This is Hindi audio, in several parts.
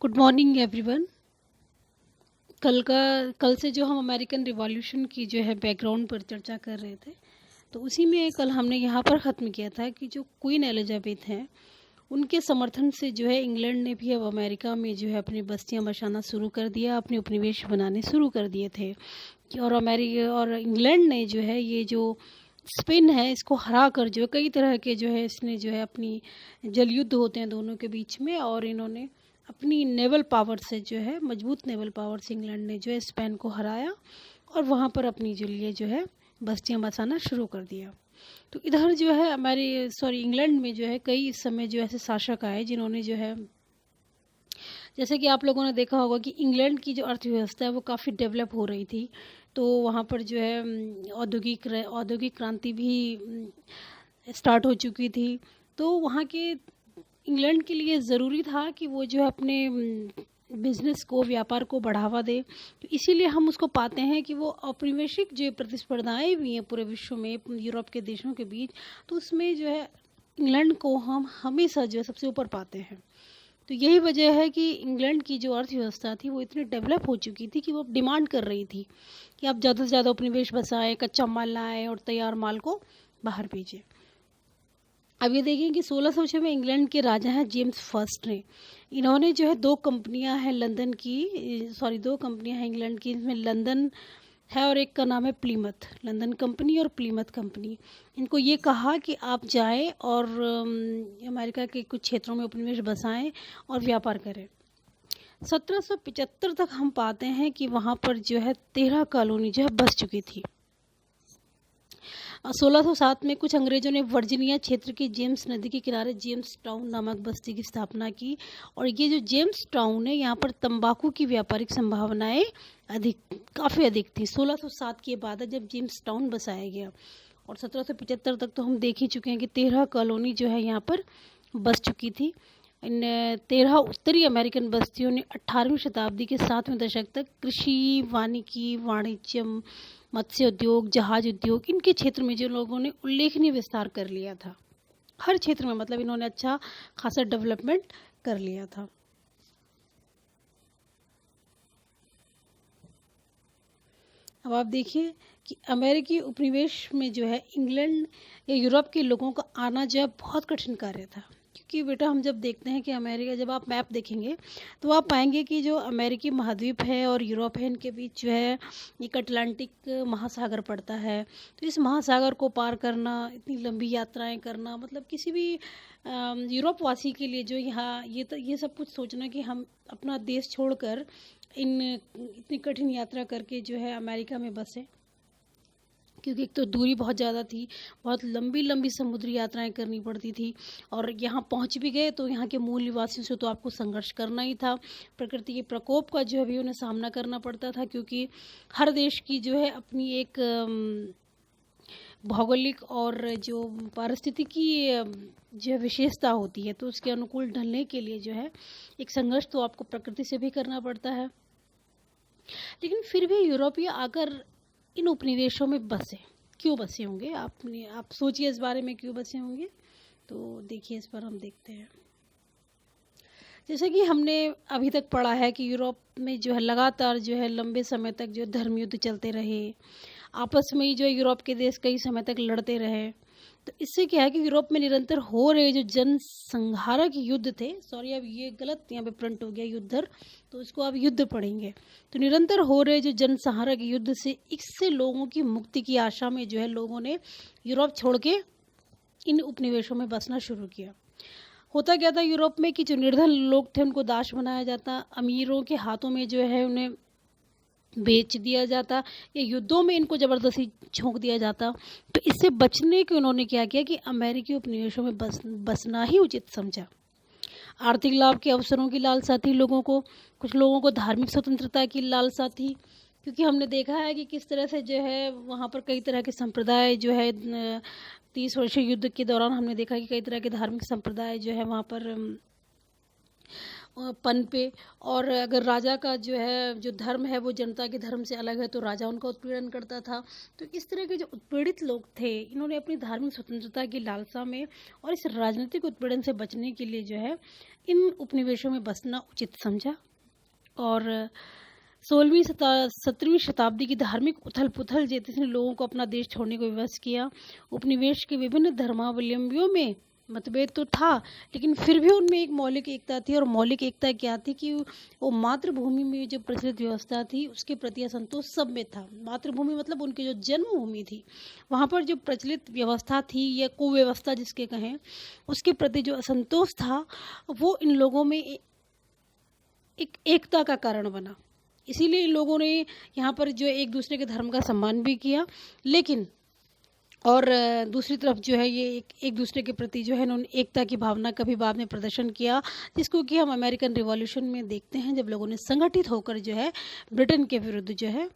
Good morning everyone. कल से जो हम अमेरिकन रिवॉल्यूशन की जो है बैकग्राउंड पर चर्चा कर रहे थे, तो उसी में कल हमने यहाँ पर ख़त्म किया था कि जो क्वीन एलिजाबेथ हैं, उनके समर्थन से जो है इंग्लैंड ने भी अब अमेरिका में जो है अपनी बस्तियाँ बसाना शुरू कर दिया, अपने उपनिवेश बनाने शुरू कर दिए थे और अमेरिका और इंग्लैंड ने जो है ये जो स्पेन है इसको हरा कर जो कई तरह के जो है इसने जो है अपनी जल युद्ध होते हैं दोनों के बीच में, और इन्होंने अपनी नेवल पावर से जो है मजबूत नेवल पावर से इंग्लैंड ने जो है स्पेन को हराया और वहाँ पर अपनी जो लिए जो है बस्तियाँ बसाना शुरू कर दिया। तो इधर जो है इंग्लैंड में जो है कई इस समय जो ऐसे शासक आए जिन्होंने जो है, जैसे कि आप लोगों ने देखा होगा कि इंग्लैंड की जो अर्थव्यवस्था है वो काफ़ी डेवलप हो रही थी। तो वहाँ पर जो है औद्योगिक क्रांति भी स्टार्ट हो चुकी थी। तो वहाँ के इंग्लैंड के लिए ज़रूरी था कि वो जो है अपने बिज़नेस को, व्यापार को बढ़ावा दे। तो इसीलिए हम उसको पाते हैं कि वो औपनिवेशिक जो प्रतिस्पर्धाएं हुई हैं पूरे विश्व में यूरोप के देशों के बीच, तो उसमें जो है इंग्लैंड को हम हमेशा जो है सबसे ऊपर पाते हैं। तो यही वजह है कि इंग्लैंड की जो अर्थव्यवस्था थी वो इतनी डेवलप हो चुकी थी कि वो डिमांड कर रही थी कि आप ज़्यादा से ज़्यादा उपनिवेश बसाएं, कच्चा माल लाएं और तैयार माल को बाहर भेजें। अब ये देखिए कि 1606 में इंग्लैंड के राजा हैं जेम्स फर्स्ट ने, इन्होंने जो है दो कंपनियां हैं इंग्लैंड की, इसमें लंदन है और एक का नाम है प्लीमथ, लंदन कंपनी और प्लीमथ कंपनी। इनको ये कहा कि आप जाएं और अमेरिका के कुछ क्षेत्रों में उपनिवेश बसाएं और व्यापार करें। 1775 तक हम पाते हैं कि वहाँ पर जो है 13 कॉलोनी जो है बस चुकी थी। 1607 में कुछ अंग्रेजों ने वर्जीनिया क्षेत्र की जेम्स नदी के किनारे जेम्स टाउन नामक बस्ती की स्थापना की, और ये जो जेम्स टाउन है यहाँ पर तंबाकू की व्यापारिक संभावनाएं काफ़ी अधिक थी। 1607 के बाद जब जेम्स टाउन बसाया गया, और 1775 तक तो हम देख ही चुके हैं कि 13 कॉलोनी जो है यहाँ पर बस चुकी थी। इन 13 उत्तरी अमेरिकन बस्तियों ने 18वीं शताब्दी के 7वें दशक तक कृषि, वानिकी, वाणिज्य, मत्स्य उद्योग, जहाज उद्योग, इनके क्षेत्र में जो लोगों ने उल्लेखनीय विस्तार कर लिया था। हर क्षेत्र में मतलब इन्होंने अच्छा खासा डेवलपमेंट कर लिया था। अब आप देखिए कि अमेरिकी उपनिवेश में जो है इंग्लैंड या यूरोप के लोगों का आना जो है बहुत कठिन कार्य था, क्योंकि बेटा हम जब देखते हैं कि अमेरिका, जब आप मैप देखेंगे तो आप पाएंगे कि जो अमेरिकी महाद्वीप है और यूरोप है, इनके बीच जो है एक अटलांटिक महासागर पड़ता है। तो इस महासागर को पार करना, इतनी लंबी यात्राएं करना, मतलब किसी भी यूरोप वासी के लिए जो यहाँ ये सब कुछ सोचना कि हम अपना देश छोड़कर इतनी कठिन यात्रा करके जो है अमेरिका में बसे, क्योंकि एक तो दूरी बहुत ज़्यादा थी, बहुत लंबी लंबी समुद्री यात्राएं करनी पड़ती थी, और यहाँ पहुँच भी गए तो यहाँ के मूल निवासियों से तो आपको संघर्ष करना ही था। प्रकृति के प्रकोप का जो है भी उन्हें सामना करना पड़ता था, क्योंकि हर देश की जो है अपनी एक भौगोलिक और जो पारिस्थितिकी जो है विशेषता होती है, तो उसके अनुकूल ढलने के लिए जो है एक संघर्ष तो आपको प्रकृति से भी करना पड़ता है। लेकिन फिर भी यूरोपीय आकर इन उपनिवेशों में बसे, क्यों बसे होंगे? आप सोचिए इस बारे में, क्यों बसे होंगे? तो देखिए, इस पर हम देखते हैं। जैसे कि हमने अभी तक पढ़ा है कि यूरोप में जो है लगातार जो है लंबे समय तक जो धर्म युद्ध चलते रहे, आपस में ही जो यूरोप के देश कई समय तक लड़ते रहे। तो इससे क्या है कि यूरोप में निरंतर हो रहे जो जनसंहारक युद्ध थे, सॉरी अब ये गलत यहाँ पे प्रिंट हो गया युद्धर, तो इसको आप युद्ध पढ़ेंगे। तो निरंतर हो रहे जो जनसंहारक युद्ध से इससे लोगों की मुक्ति की आशा में जो है लोगों ने यूरोप छोड़ के इन उपनिवेशों में बसना शुरू किया। होता क्या था यूरोप में कि जो निर्धन लोग थे उनको दास बनाया जाता, अमीरों के हाथों में जो है उन्हें बेच दिया जाता, या युद्धों में इनको ज़बरदस्ती झोंक दिया जाता। तो इससे बचने के उन्होंने क्या किया कि अमेरिकी उपनिवेशों में बसना ही उचित समझा। आर्थिक लाभ के अवसरों की लालसा थी लोगों को, कुछ लोगों को धार्मिक स्वतंत्रता की लालसा थी, क्योंकि हमने देखा है कि किस तरह से जो है वहाँ पर कई तरह के संप्रदाय जो है 30 वर्षीय युद्ध के दौरान हमने देखा कि कई तरह के धार्मिक संप्रदाय जो है वहाँ पर पन पे। और अगर राजा का जो है जो धर्म है वो जनता के धर्म से अलग है तो राजा उनका उत्पीड़न करता था। तो इस तरह के जो उत्पीड़ित लोग थे, इन्होंने अपनी धार्मिक स्वतंत्रता की लालसा में और इस राजनीतिक उत्पीड़न से बचने के लिए जो है इन उपनिवेशों में बसना उचित समझा। और 17वीं शताब्दी की धार्मिक उथल पुथल जिसने लोगों को अपना देश छोड़ने को विवश किया। उपनिवेश के विभिन्न धर्मावलंबियों में मतभेद तो था, लेकिन फिर भी उनमें एक मौलिक एकता थी। और मौलिक एकता क्या थी कि वो मातृभूमि में जो प्रचलित व्यवस्था थी उसके प्रति असंतोष सब में था। मातृभूमि मतलब उनकी जो जन्मभूमि थी, वहाँ पर जो प्रचलित व्यवस्था थी या कुव्यवस्था जिसके कहें, उसके प्रति जो असंतोष था वो इन लोगों में एक एकता का कारण बना। इसीलिए इन लोगों ने यहाँ पर जो एक दूसरे के धर्म का सम्मान भी किया, लेकिन और दूसरी तरफ जो है ये एक दूसरे के प्रति जो है इन्होंने एकता की भावना का भी बाद में प्रदर्शन किया, जिसको कि हम अमेरिकन रिवॉल्यूशन में देखते हैं, जब लोगों ने संगठित होकर जो है ब्रिटेन के विरुद्ध जो है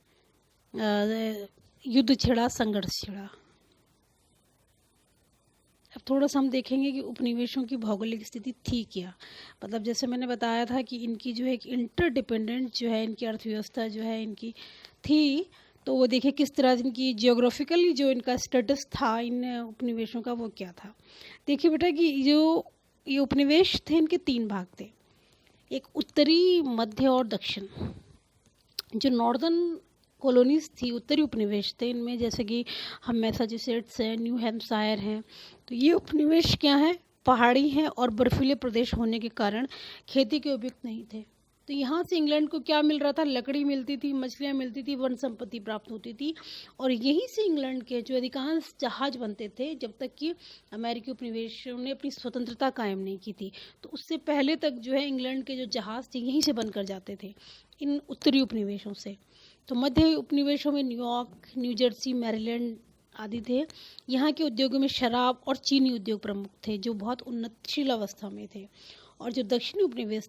युद्ध छेड़ा, संघर्ष छेड़ा। अब थोड़ा सा हम देखेंगे कि उपनिवेशों की भौगोलिक स्थिति थी क्या। मतलब जैसे मैंने बताया था कि इनकी जो है एक इंटरडिपेंडेंट जो है इनकी अर्थव्यवस्था जो है इनकी थी। तो वो देखिए किस तरह इनकी जियोग्राफिकली जो इनका स्टेटस था इन उपनिवेशों का, वो क्या था। देखिए बेटा कि जो ये उपनिवेश थे इनके 3 भाग थे, एक उत्तरी, मध्य और दक्षिण। जो नॉर्दर्न कॉलोनीज थी, उत्तरी उपनिवेश थे इनमें, जैसे कि हम मैसाचुसेट्स हैं, न्यू हैम्पशायर हैं। तो ये उपनिवेश क्या है, पहाड़ी हैं और बर्फीले प्रदेश होने के कारण खेती के उपयुक्त नहीं थे। तो यहाँ से इंग्लैंड को क्या मिल रहा था, लकड़ी मिलती थी, मछलियाँ मिलती थी, वन संपत्ति प्राप्त होती थी। और यहीं से इंग्लैंड के जो अधिकांश जहाज बनते थे, जब तक कि अमेरिकी उपनिवेशों ने अपनी स्वतंत्रता कायम नहीं की थी। तो उससे पहले तक जो है इंग्लैंड के जो जहाज थे यहीं से बनकर जाते थे, इन उत्तरी उपनिवेशों से। तो मध्य उपनिवेशों में न्यूयॉर्क, न्यू जर्सी, मैरीलैंड आदि थे। यहाँ के उद्योगों में शराब और चीनी उद्योग प्रमुख थे, जो बहुत उन्नतशील अवस्था में थे। और जो दक्षिणी उपनिवेश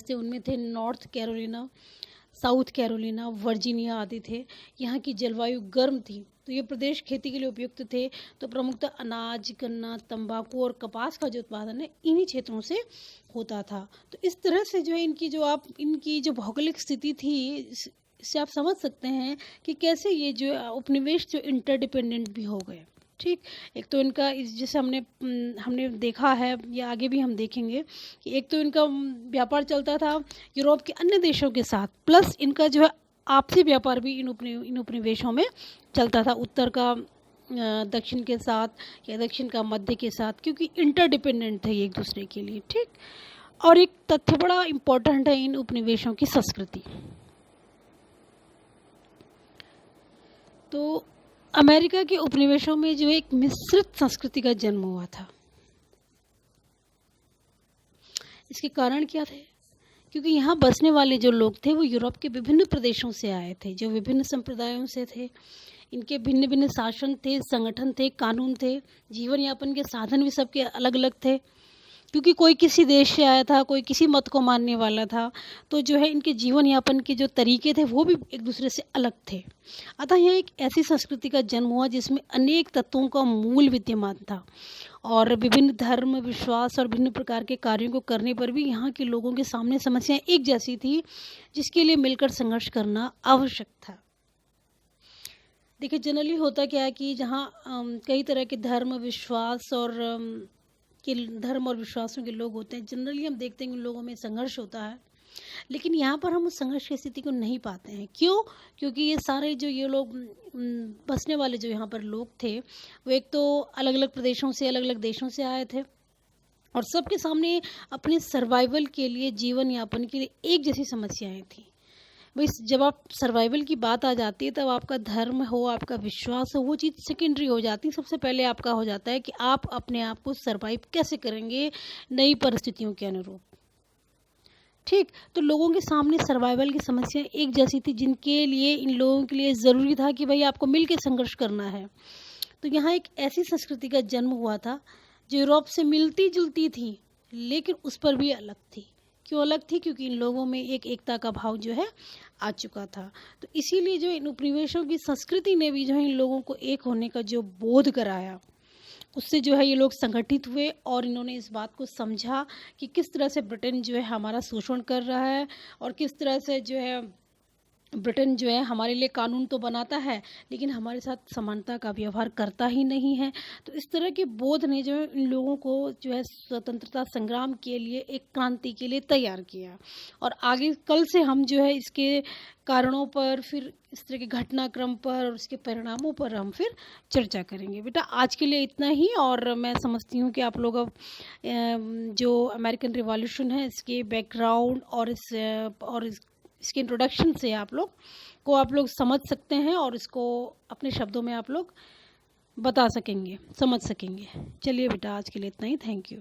थे, उनमें थे north Carolina, south Carolina, Virginia आदि थे। यहाँ की जलवायु गर्म थी, तो ये प्रदेश खेती के लिए उपयुक्त थे। तो प्रमुखतः अनाज, गन्ना, तंबाकू और कपास का जो उत्पादन है इन्हीं क्षेत्रों से होता था। तो इस तरह से जो है इनकी जो भौगोलिक स्थिति थी, इससे आप समझ सकते हैं कि कैसे ये जो उपनिवेश जो इंटरडिपेंडेंट भी हो गए। ठीक, एक तो इनका जैसे हमने देखा है या आगे भी हम देखेंगे कि एक तो इनका व्यापार चलता था यूरोप के अन्य देशों के साथ, प्लस इनका जो है आपसी व्यापार भी इन उपनिवेशों में चलता था, उत्तर का दक्षिण के साथ या दक्षिण का मध्य के साथ, क्योंकि इंटरडिपेंडेंट थे एक दूसरे के लिए। ठीक, और एक तथ्य बड़ा इम्पोर्टेंट है इन उपनिवेशों की संस्कृति। तो अमेरिका के उपनिवेशों में जो एक मिश्रित संस्कृति का जन्म हुआ था। इसके कारण क्या थे, क्योंकि यहाँ बसने वाले जो लोग थे वो यूरोप के विभिन्न प्रदेशों से आए थे, जो विभिन्न संप्रदायों से थे। इनके भिन्न भिन्न शासन थे, संगठन थे, कानून थे, जीवन यापन के साधन भी सबके अलग अलग थे, क्योंकि कोई किसी देश से आया था, कोई किसी मत को मानने वाला था। तो जो है इनके जीवन यापन के जो तरीके थे वो भी एक दूसरे से अलग थे। अतः यहाँ एक ऐसी संस्कृति का जन्म हुआ जिसमें अनेक तत्वों का मूल विद्यमान था, और विभिन्न धर्म, विश्वास और भिन्न प्रकार के कार्यों को करने पर भी यहाँ के लोगों के सामने समस्याएं एक जैसी थी, जिसके लिए मिलकर संघर्ष करना आवश्यक था। देखिए जनरली होता क्या है कि जहाँ कई तरह के धर्म और विश्वासों के लोग होते हैं, जनरली हम देखते हैं कि उन लोगों में संघर्ष होता है। लेकिन यहाँ पर हम उस संघर्ष की स्थिति को नहीं पाते हैं। क्यों? क्योंकि ये सारे जो ये लोग बसने वाले जो यहाँ पर लोग थे, वो एक तो अलग अलग प्रदेशों से, अलग अलग देशों से आए थे, और सबके सामने अपने सर्वाइवल के लिए, जीवन यापन के लिए एक जैसी समस्याएं थी। भाई जब आप सर्वाइवल की बात आ जाती है, तब आपका धर्म हो, आपका विश्वास हो, वो चीज़ सेकेंडरी हो जाती है। सबसे पहले आपका हो जाता है कि आप अपने आप को सर्वाइव कैसे करेंगे नई परिस्थितियों के अनुरूप। ठीक, तो लोगों के सामने सर्वाइवल की समस्या एक जैसी थी, जिनके लिए इन लोगों के लिए ज़रूरी था कि भाई आपको मिल के संघर्ष करना है। तो यहाँ एक ऐसी संस्कृति का जन्म हुआ था जो यूरोप से मिलती जुलती थी, लेकिन उस पर भी अलग थी। क्यों अलग थी? क्योंकि इन लोगों में एक एकता का भाव जो है आ चुका था। तो इसीलिए जो इन उपनिवेशों की संस्कृति ने भी जो है इन लोगों को एक होने का जो बोध कराया, उससे जो है ये लोग संगठित हुए और इन्होंने इस बात को समझा कि किस तरह से ब्रिटेन जो है हमारा शोषण कर रहा है और किस तरह से जो है ब्रिटेन जो है हमारे लिए कानून तो बनाता है लेकिन हमारे साथ समानता का व्यवहार करता ही नहीं है। तो इस तरह के बोध ने जो है इन लोगों को जो है स्वतंत्रता संग्राम के लिए एक क्रांति के लिए तैयार किया। और आगे कल से हम जो है इसके कारणों पर, फिर इस तरह के घटनाक्रम पर और उसके परिणामों पर हम फिर चर्चा करेंगे। बेटा आज के लिए इतना ही। और मैं समझती हूँ कि आप लोग अब जो अमेरिकन रिवॉल्यूशन है इसके बैकग्राउंड और इसके इंट्रोडक्शन से आप लोग समझ सकते हैं और इसको अपने शब्दों में आप लोग बता सकेंगे, समझ सकेंगे। चलिए बेटा आज के लिए इतना ही। Thank you.